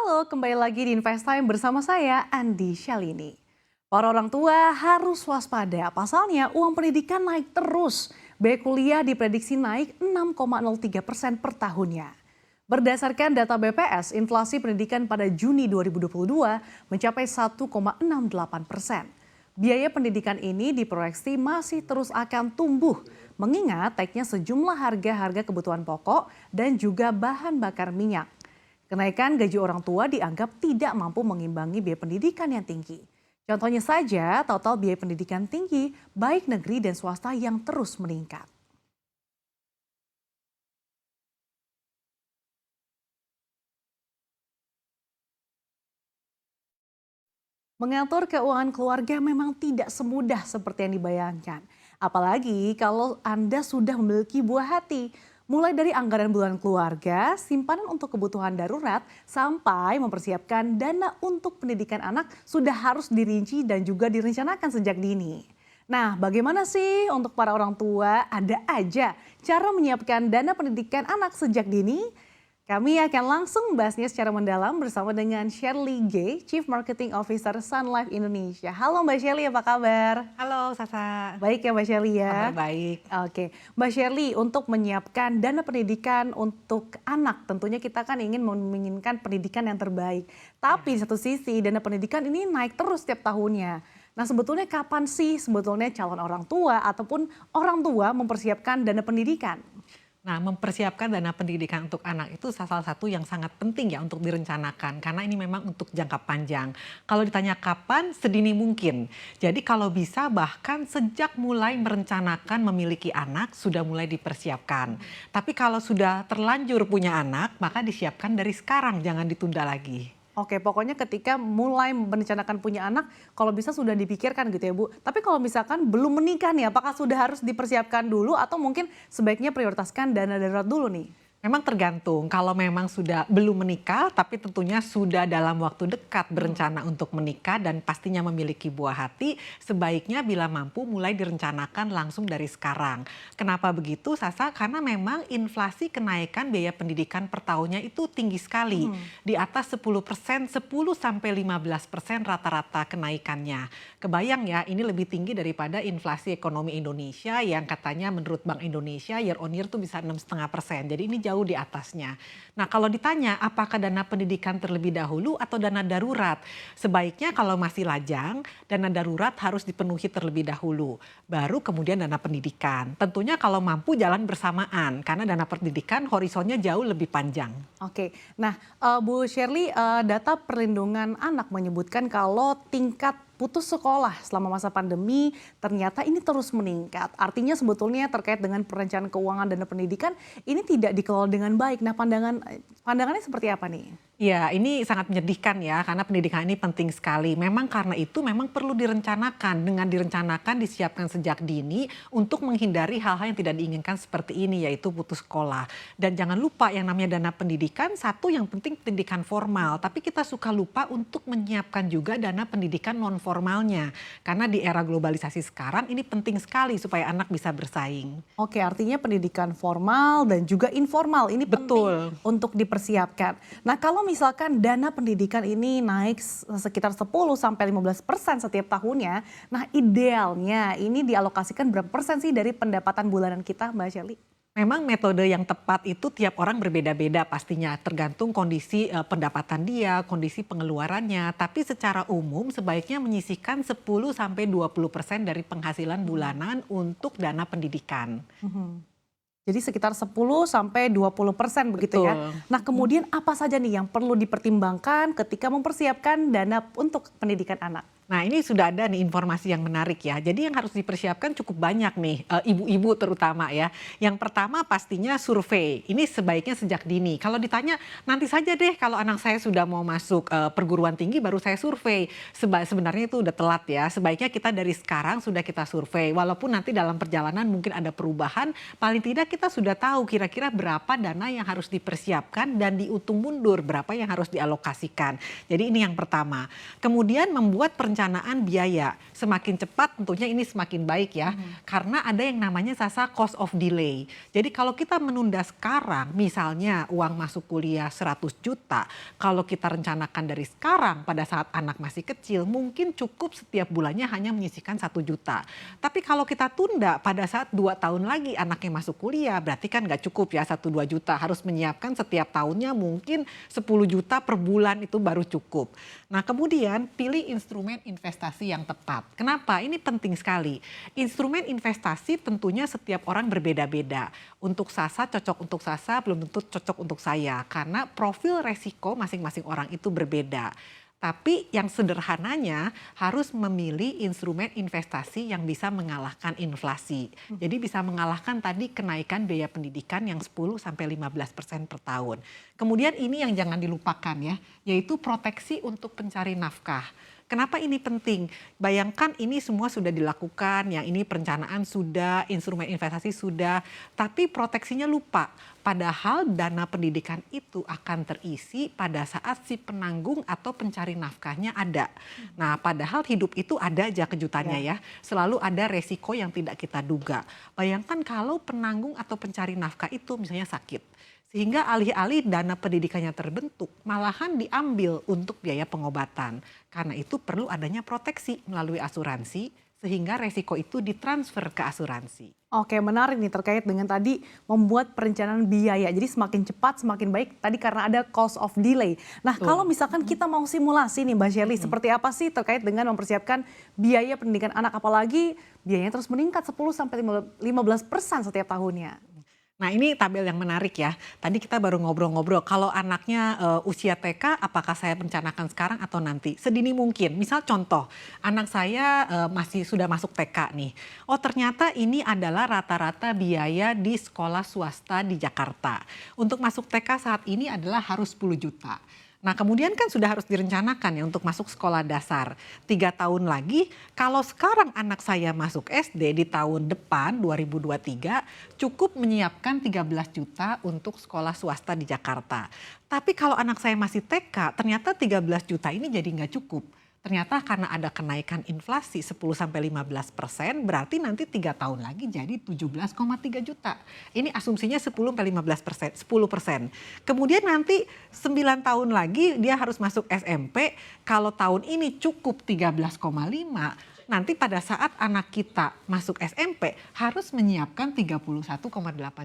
Halo, kembali lagi di Invest Time bersama saya, Andi Shalini. Para orang tua harus waspada, pasalnya uang pendidikan naik terus. Biaya kuliah diprediksi naik 6,03% per tahunnya. Berdasarkan data BPS, inflasi pendidikan pada Juni 2022 mencapai 1,68%. Biaya pendidikan ini diproyeksi masih terus akan tumbuh, mengingat naiknya sejumlah harga-harga kebutuhan pokok dan juga bahan bakar minyak. Kenaikan gaji orang tua dianggap tidak mampu mengimbangi biaya pendidikan yang tinggi. Contohnya saja, total biaya pendidikan tinggi, baik negeri dan swasta yang terus meningkat. Mengatur keuangan keluarga memang tidak semudah seperti yang dibayangkan. Apalagi kalau Anda sudah memiliki buah hati. Mulai dari anggaran bulanan keluarga, simpanan untuk kebutuhan darurat, sampai mempersiapkan dana untuk pendidikan anak sudah harus dirinci dan juga direncanakan sejak dini. Nah, bagaimana sih untuk para orang tua? Ada aja cara menyiapkan dana pendidikan anak sejak dini? Kami akan langsung membahasnya secara mendalam bersama dengan Shirley G, Chief Marketing Officer Sun Life Indonesia. Halo Mbak Shirley, apa kabar? Halo Sasa, Baik ya Mbak Shirley ya? kabar baik. Oke, Mbak Shirley, untuk menyiapkan dana pendidikan untuk anak, tentunya kita kan ingin menginginkan pendidikan yang terbaik. Tapi di satu sisi dana pendidikan ini naik terus setiap tahunnya. Nah, sebetulnya kapan sih sebetulnya calon orang tua ataupun orang tua mempersiapkan dana pendidikan? Nah, mempersiapkan dana pendidikan untuk anak itu salah satu yang sangat penting ya untuk direncanakan karena ini memang untuk jangka panjang. Kalau ditanya kapan, sedini mungkin. Jadi kalau bisa bahkan sejak mulai merencanakan memiliki anak sudah mulai dipersiapkan. Tapi kalau sudah terlanjur punya anak, maka disiapkan dari sekarang, jangan ditunda lagi. Oke, pokoknya ketika mulai merencanakan punya anak, kalau bisa sudah dipikirkan gitu ya Bu. Tapi kalau misalkan belum menikah nih, apakah sudah harus dipersiapkan dulu atau mungkin sebaiknya prioritaskan dana darurat dulu nih? Memang tergantung, kalau memang sudah belum menikah tapi tentunya sudah dalam waktu dekat berencana untuk menikah dan pastinya memiliki buah hati, sebaiknya bila mampu mulai direncanakan langsung dari sekarang. Kenapa begitu Sasa? Karena memang inflasi kenaikan biaya pendidikan per tahunnya itu tinggi sekali. Di atas 10%, 10-15% rata-rata kenaikannya. Kebayang ya, ini lebih tinggi daripada inflasi ekonomi Indonesia yang katanya menurut Bank Indonesia year on year tuh bisa 6,5%. Jadi ini jauh di atasnya. Nah, kalau ditanya apakah dana pendidikan terlebih dahulu atau dana darurat? Sebaiknya kalau masih lajang, dana darurat harus dipenuhi terlebih dahulu. Baru kemudian dana pendidikan. Tentunya kalau mampu jalan bersamaan karena dana pendidikan horizonnya jauh lebih panjang. Oke, nah Bu Shirley, data perlindungan anak menyebutkan kalau tingkat putus sekolah selama masa pandemi ternyata ini terus meningkat. Artinya sebetulnya terkait dengan perencanaan keuangan dana pendidikan ini tidak dikelola dengan baik. Nah, pandangannya seperti apa nih? Ya, ini sangat menyedihkan ya, karena pendidikan ini penting sekali. Memang karena itu memang perlu direncanakan. Dengan direncanakan, disiapkan sejak dini untuk menghindari hal-hal yang tidak diinginkan seperti ini, yaitu putus sekolah. Dan jangan lupa yang namanya dana pendidikan, satu yang penting pendidikan formal. Tapi kita suka lupa untuk menyiapkan juga dana pendidikan non formalnya. Karena di era globalisasi sekarang ini penting sekali supaya anak bisa bersaing. Oke, artinya pendidikan formal dan juga informal ini Betul. penting untuk dipersiapkan. Nah, kalau misalkan dana pendidikan ini naik sekitar 10-15% setiap tahunnya, nah idealnya ini dialokasikan berapa persen sih dari pendapatan bulanan kita, Mbak Shirley? Memang metode yang tepat itu tiap orang berbeda-beda pastinya, tergantung kondisi pendapatan dia, kondisi pengeluarannya. Tapi secara umum sebaiknya menyisihkan 10-20% dari penghasilan bulanan untuk dana pendidikan. Jadi sekitar 10-20% begitu ya. Betul. Nah, kemudian apa saja nih yang perlu dipertimbangkan ketika mempersiapkan dana untuk pendidikan anak? Nah, ini sudah ada nih informasi yang menarik ya. Jadi yang harus dipersiapkan cukup banyak nih, ibu-ibu terutama ya. Yang pertama pastinya survei. Ini sebaiknya sejak dini. Kalau ditanya nanti saja deh kalau anak saya sudah mau masuk perguruan tinggi baru saya survei. Sebenarnya itu udah telat ya. Sebaiknya kita dari sekarang sudah kita survei. Walaupun nanti dalam perjalanan mungkin ada perubahan, paling tidak kita sudah tahu kira-kira berapa dana yang harus dipersiapkan dan dihitung mundur berapa yang harus dialokasikan. Jadi ini yang pertama. Kemudian membuat perencanaan perencanaan biaya. Semakin cepat tentunya ini semakin baik ya. Karena ada yang namanya sasa cost of delay. Jadi kalau kita menunda sekarang, misalnya uang masuk kuliah 100 juta, kalau kita rencanakan dari sekarang pada saat anak masih kecil, mungkin cukup setiap bulannya hanya menyisihkan 1 juta. Tapi kalau kita tunda pada saat 2 tahun lagi anaknya masuk kuliah, berarti kan nggak cukup ya 1-2 juta. Harus menyiapkan setiap tahunnya mungkin 10 juta per bulan itu baru cukup. Nah kemudian pilih instrumen investasi yang tepat. Kenapa? Ini penting sekali. Instrumen investasi tentunya setiap orang berbeda-beda. Untuk Sasa cocok untuk Sasa, belum tentu cocok untuk saya. Karena profil resiko masing-masing orang itu berbeda. Tapi yang sederhananya harus memilih instrumen investasi yang bisa mengalahkan inflasi. Jadi bisa mengalahkan tadi kenaikan biaya pendidikan yang 10-15% per tahun. Kemudian ini yang jangan dilupakan ya, yaitu proteksi untuk pencari nafkah. Kenapa ini penting? Bayangkan ini semua sudah dilakukan, yang ini perencanaan sudah, instrumen investasi sudah, tapi proteksinya lupa. Padahal dana pendidikan itu akan terisi pada saat si penanggung atau pencari nafkahnya ada. Nah, padahal hidup itu ada aja kejutannya ya. Selalu ada resiko yang tidak kita duga. Bayangkan kalau penanggung atau pencari nafkah itu misalnya sakit. Sehingga alih-alih dana pendidikannya terbentuk, malahan diambil untuk biaya pengobatan. Karena itu perlu adanya proteksi melalui asuransi, sehingga resiko itu ditransfer ke asuransi. Oke, menarik nih terkait dengan tadi membuat perencanaan biaya. Jadi semakin cepat semakin baik tadi karena ada cost of delay. Nah, kalau misalkan kita mau simulasi nih Mbak Shirley, seperti apa sih terkait dengan mempersiapkan biaya pendidikan anak, apalagi biayanya terus meningkat 10-15% setiap tahunnya? Nah ini tabel yang menarik ya. Tadi kita baru ngobrol-ngobrol. Kalau anaknya usia TK, apakah saya rencanakan sekarang atau nanti? Sedini mungkin. Misal contoh, anak saya masih sudah masuk TK nih. Oh ternyata ini adalah rata-rata biaya di sekolah swasta di Jakarta. Untuk masuk TK saat ini adalah harus 10 juta. Nah kemudian kan sudah harus direncanakan ya untuk masuk sekolah dasar. 3 tahun lagi, kalau sekarang anak saya masuk SD di tahun depan 2023, cukup menyiapkan 13 juta untuk sekolah swasta di Jakarta. Tapi kalau anak saya masih TK, ternyata 13 juta ini jadi nggak cukup. Ternyata karena ada kenaikan inflasi 10-15%, berarti nanti 3 tahun lagi jadi 17,3 juta. Ini asumsinya 10-15%, 10%. Kemudian nanti 9 tahun lagi dia harus masuk SMP, kalau tahun ini cukup 13,5, nanti pada saat anak kita masuk SMP harus menyiapkan 31,8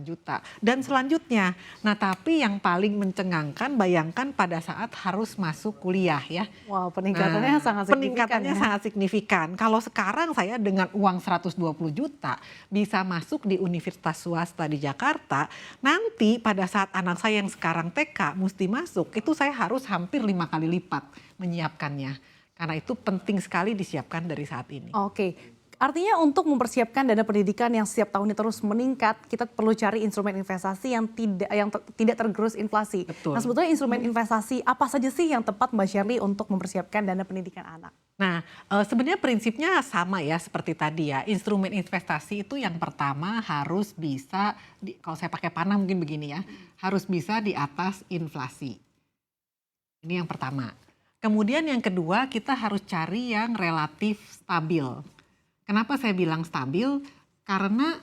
juta. Dan selanjutnya, nah tapi yang paling mencengangkan bayangkan pada saat harus masuk kuliah ya. Wow, peningkatannya sangat signifikan. Peningkatannya sangat signifikan. Kalau sekarang saya dengan uang 120 juta bisa masuk di universitas swasta di Jakarta, nanti pada saat anak saya yang sekarang TK mesti masuk, itu saya harus hampir 5 kali lipat menyiapkannya. Karena itu penting sekali disiapkan dari saat ini. Oke, artinya untuk mempersiapkan dana pendidikan yang setiap tahunnya terus meningkat, kita perlu cari instrumen investasi yang tidak tergerus inflasi. Betul. Nah sebetulnya instrumen investasi apa saja sih yang tepat Mbak Shirley untuk mempersiapkan dana pendidikan anak? Nah, sebenarnya prinsipnya sama ya seperti tadi ya. Instrumen investasi itu yang pertama harus bisa, kalau saya pakai panah mungkin begini ya, harus bisa di atas inflasi. Ini yang pertama. Kemudian yang kedua kita harus cari yang relatif stabil. Kenapa saya bilang stabil? Karena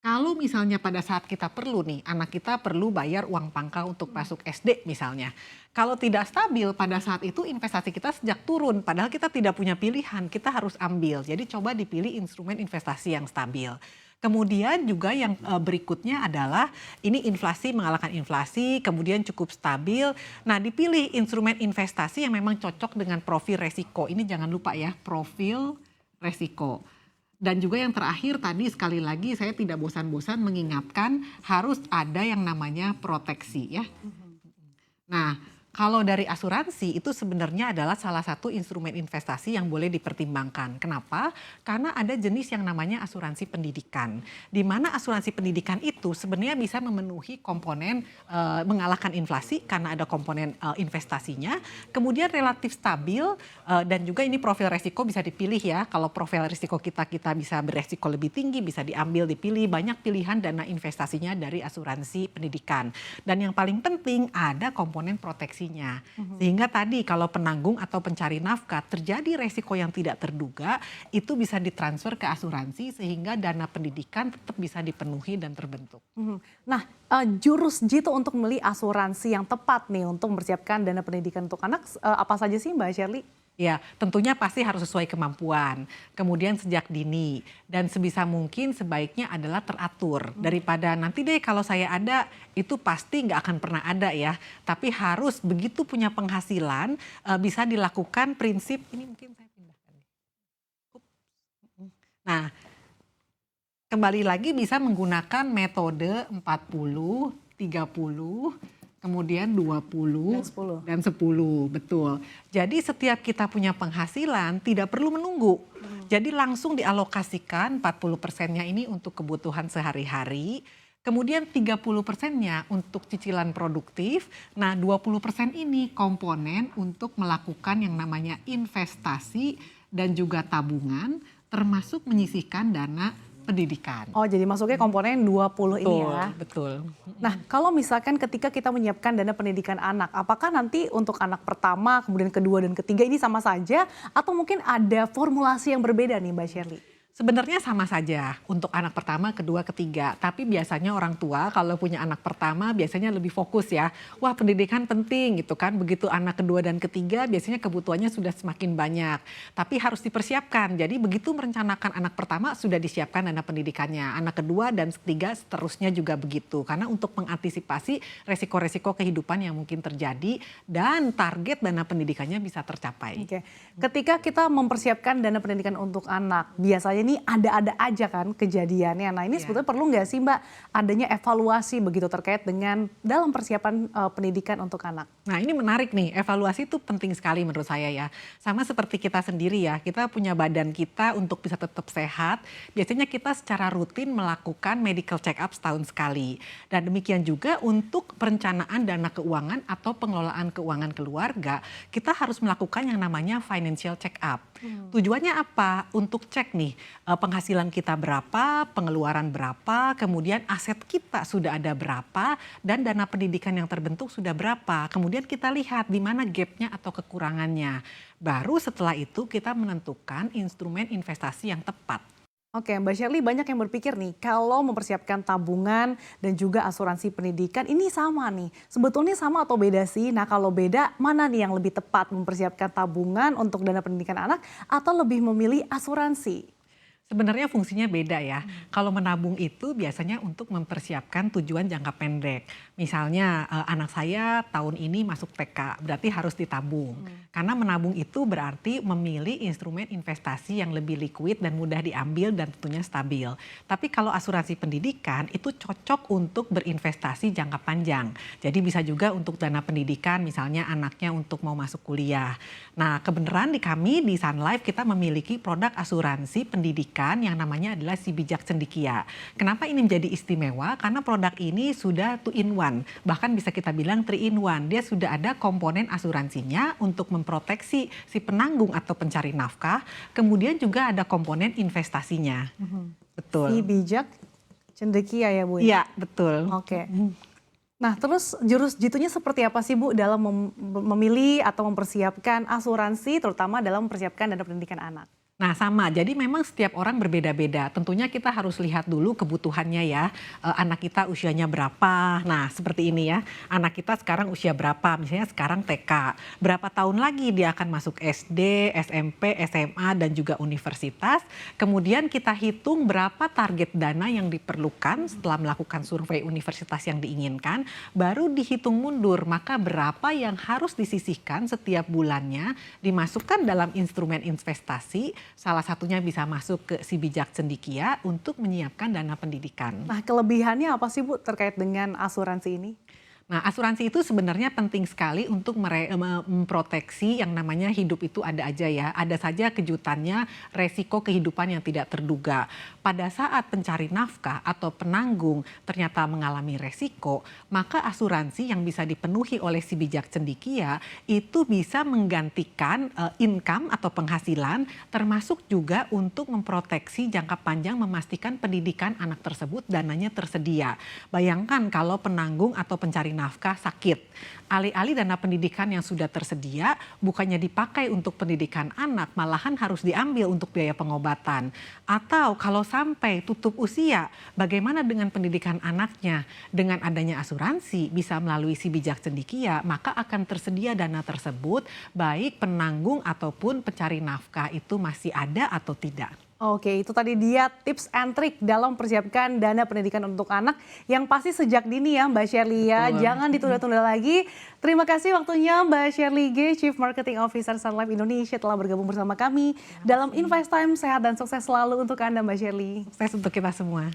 kalau misalnya pada saat kita perlu nih, anak kita perlu bayar uang pangkal untuk masuk SD misalnya. Kalau tidak stabil pada saat itu investasi kita sejak turun. Padahal kita tidak punya pilihan, kita harus ambil. Jadi coba dipilih instrumen investasi yang stabil. Kemudian juga yang berikutnya adalah ini inflasi mengalahkan inflasi, kemudian cukup stabil. Nah dipilih instrumen investasi yang memang cocok dengan profil resiko. Ini jangan lupa ya, profil resiko. Dan juga yang terakhir tadi sekali lagi saya tidak bosan-bosan mengingatkan harus ada yang namanya proteksi ya. Nah kalau dari asuransi itu sebenarnya adalah salah satu instrumen investasi yang boleh dipertimbangkan. Kenapa? Karena ada jenis yang namanya asuransi pendidikan. Di mana asuransi pendidikan itu sebenarnya bisa memenuhi komponen mengalahkan inflasi karena ada komponen investasinya. Kemudian relatif stabil dan juga ini profil resiko bisa dipilih ya. Kalau profil resiko kita bisa beresiko lebih tinggi, bisa diambil, dipilih. Banyak pilihan dana investasinya dari asuransi pendidikan. Dan yang paling penting ada komponen proteksi investasinya. Sehingga tadi kalau penanggung atau pencari nafkah terjadi resiko yang tidak terduga, itu bisa ditransfer ke asuransi sehingga dana pendidikan tetap bisa dipenuhi dan terbentuk. Nah, jurus jitu untuk memilih asuransi yang tepat nih untuk mempersiapkan dana pendidikan untuk anak apa saja sih Mbak Shirley? Ya, tentunya pasti harus sesuai kemampuan, kemudian sejak dini, dan sebisa mungkin sebaiknya adalah teratur. Daripada nanti deh kalau saya ada, itu pasti nggak akan pernah ada ya. Tapi harus begitu punya penghasilan, bisa dilakukan prinsip, ini mungkin saya pindahkan. Nah, kembali lagi bisa menggunakan metode 40, 30, kemudian 20 Dan 10. dan 10, betul. Jadi setiap kita punya penghasilan tidak perlu menunggu. Jadi langsung dialokasikan 40%-nya ini untuk kebutuhan sehari-hari. Kemudian 30%-nya untuk cicilan produktif. Nah 20% ini komponen untuk melakukan yang namanya investasi dan juga tabungan, termasuk menyisihkan dana pendidikan. Oh, jadi masuknya komponen 20 ini ya. Betul. Nah, kalau misalkan ketika kita menyiapkan dana pendidikan anak, apakah nanti untuk anak pertama, kemudian kedua dan ketiga ini sama saja atau mungkin ada formulasi yang berbeda nih Mbak Shirley? Sebenarnya sama saja untuk anak pertama, kedua, ketiga. Tapi biasanya orang tua kalau punya anak pertama biasanya lebih fokus ya. Wah pendidikan penting gitu kan. Begitu anak kedua dan ketiga biasanya kebutuhannya sudah semakin banyak. Tapi harus dipersiapkan. Jadi begitu merencanakan anak pertama sudah disiapkan dana pendidikannya. Anak kedua dan ketiga seterusnya juga begitu. Karena untuk mengantisipasi resiko-resiko kehidupan yang mungkin terjadi dan target dana pendidikannya bisa tercapai. Oke. Ketika kita mempersiapkan dana pendidikan untuk anak, biasanya ini ada-ada aja kan kejadiannya. Nah ini sebetulnya perlu nggak sih Mbak adanya evaluasi begitu terkait dengan dalam persiapan pendidikan untuk anak? Nah ini menarik nih, evaluasi itu penting sekali menurut saya ya. Sama seperti kita sendiri ya, kita punya badan kita untuk bisa tetap sehat. Biasanya kita secara rutin melakukan medical check up setahun sekali. Dan demikian juga untuk perencanaan dana keuangan atau pengelolaan keuangan keluarga, kita harus melakukan yang namanya financial check up. Tujuannya apa? Untuk cek nih penghasilan kita berapa, pengeluaran berapa, kemudian aset kita sudah ada berapa, dan dana pendidikan yang terbentuk sudah berapa. Kemudian kita lihat di mana gapnya atau kekurangannya. Baru setelah itu kita menentukan instrumen investasi yang tepat. Oke, Mbak Shirley banyak yang berpikir nih kalau mempersiapkan tabungan dan juga asuransi pendidikan ini sama nih. Sebetulnya sama atau beda sih? Nah kalau beda mana nih yang lebih tepat mempersiapkan tabungan untuk dana pendidikan anak atau lebih memilih asuransi? Sebenarnya fungsinya beda ya. Kalau menabung itu biasanya untuk mempersiapkan tujuan jangka pendek. Misalnya anak saya tahun ini masuk TK, berarti harus ditabung. Karena menabung itu berarti memilih instrumen investasi yang lebih liquid dan mudah diambil dan tentunya stabil. Tapi kalau asuransi pendidikan itu cocok untuk berinvestasi jangka panjang. Jadi bisa juga untuk dana pendidikan misalnya anaknya untuk mau masuk kuliah. Nah kebenaran di kami di Sun Life kita memiliki produk asuransi pendidikan yang namanya adalah Si Bijak Cendekia. Kenapa ini menjadi istimewa? Karena produk ini sudah 2 in 1, bahkan bisa kita bilang 3 in 1. Dia sudah ada komponen asuransinya untuk memproteksi si penanggung atau pencari nafkah, kemudian juga ada komponen investasinya. Betul. Si Bijak Cendekia ya Bu? Iya, betul. Oke. Nah terus jurus jitunya seperti apa sih Bu dalam memilih atau mempersiapkan asuransi terutama dalam mempersiapkan dana pendidikan anak? Nah sama, jadi memang setiap orang berbeda-beda. Tentunya kita harus lihat dulu kebutuhannya ya. Anak kita usianya berapa, nah seperti ini ya. Anak kita sekarang usia berapa, misalnya sekarang TK. Berapa tahun lagi dia akan masuk SD, SMP, SMA dan juga universitas. Kemudian kita hitung berapa target dana yang diperlukan setelah melakukan survei universitas yang diinginkan. Baru dihitung mundur, maka berapa yang harus disisihkan setiap bulannya dimasukkan dalam instrumen investasi. Salah satunya bisa masuk ke Si Bijak Cendekia untuk menyiapkan dana pendidikan. Nah kelebihannya apa sih Bu terkait dengan asuransi ini? Nah, asuransi itu sebenarnya penting sekali untuk memproteksi yang namanya hidup itu ada aja ya. Ada saja kejutannya, resiko kehidupan yang tidak terduga. Pada saat pencari nafkah atau penanggung ternyata mengalami resiko, maka asuransi yang bisa dipenuhi oleh Si Bijak Cendekia itu bisa menggantikan income atau penghasilan, termasuk juga untuk memproteksi jangka panjang memastikan pendidikan anak tersebut dananya tersedia. Bayangkan kalau penanggung atau pencari nafkah sakit. Alih-alih dana pendidikan yang sudah tersedia bukannya dipakai untuk pendidikan anak, malahan harus diambil untuk biaya pengobatan. Atau kalau sampai tutup usia, bagaimana dengan pendidikan anaknya? Dengan adanya asuransi bisa melalui si bijak cendikia, maka akan tersedia dana tersebut baik penanggung ataupun pencari nafkah itu masih ada atau tidak. Oke, itu tadi dia tips and trick dalam persiapkan dana pendidikan untuk anak yang pasti sejak dini ya Mbak Shirley ya. Betul. Jangan ditunda-tunda lagi. Terima kasih waktunya Mbak Shirley G, Chief Marketing Officer Sun Life Indonesia telah bergabung bersama kami dalam Invest Time. Sehat dan sukses selalu untuk Anda Mbak Shirley. Sukses untuk kita semua.